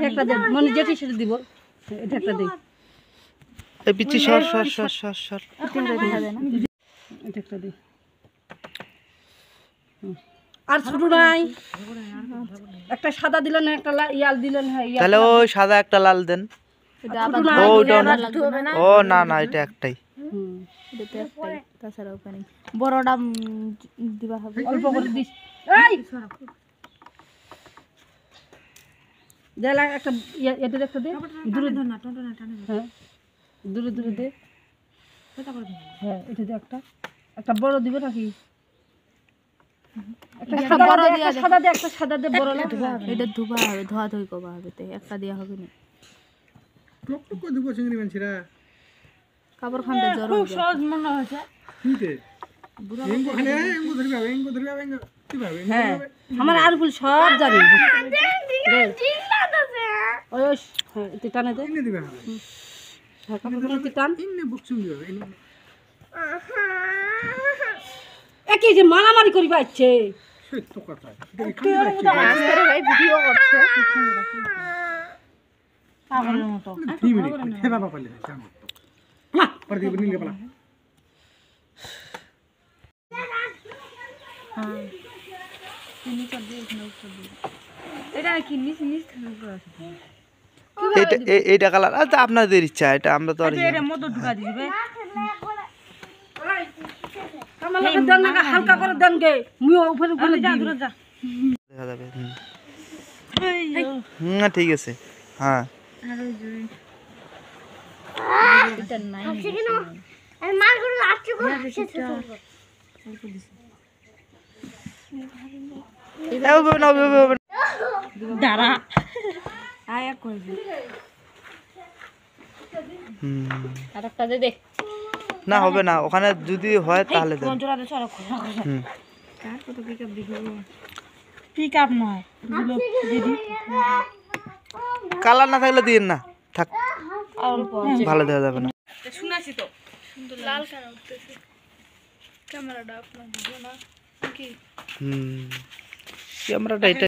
একটা দে মানে যেটি সেটা দিব এটা একটা দে এই পিচ্ছি সর সর সর সর সর এটা একটা দে আর ছোট নাই একটা সাদা দিলেন একটা ইয়াল দিলেন হ্যাঁ তাহলে ওই সাদা একটা লাল দেন ওটা ও না না এটা একটাই তাছাড়া ওখানে বড়টা দিবা হবে অল্প করে দিস এই দেলা একটা এটা একটা দে দূরে না হ্যাঁ দূরে দূরে দে হ্যাঁ এটা দে একটা বড় দিবে নাকি একটা বড় দিয়ে সাদা দে একটা সাদা দে বড় না এটা ধুবা হবে ধোয়া ধুই কবা হবে তো একটা দেয়া হবে না টক টক করে দিব চিংড়ি মাছরা কাপড় খানতে জ্বর হবে সহজ মনে হচ্ছে কিতে এঙ্গো খানে এঙ্গো ধরবে এঙ্গো কি ভাবে হ্যাঁ আমার আর ফুল সব জানি ওই হ্যাঁ এটা টানে দে এনে দিবে হ্যাঁ কাপড় টান এনে বুকসুম দিবে এনে একই যে মারামারি করি পাচ্ছে সত্য কথা ভাই ভিডিও করছে পাগলের মতো 3 মিনিট হে বাবা পালে জানো না পরে দিব নিলে পালা এটা কিনি সিনিস থাকবে এটা এইটা কালার আচ্ছা আপনাদের ইচ্ছা এটা আমরা তো আর এটা মতো ঢুকা দিবে আমাকে দেন না হালকা করে দেন গে মুই উপরে উপরে যা দূরে যা দেখা যাবে ঠিক আছে হ্যাঁ এটা নাই আমি মার করে আসছে করে দাঁড়া আয়া কই হুম আরেকটা দে দেখ না হবে না ওখানে যদি হয় তাহলে দেন জোড়াতে সরক হুম কার কত পিকআপ দেখো পিকআপ নয় দিদি কালার না থাকলে দিন না থাক অল্প ভালো দেখা যাবে না শুনাছি তো লাল কেন উঠতেছে ক্যামেরাটা আপনার ভিডিও না কি হুম ক্যামেরাটা এটা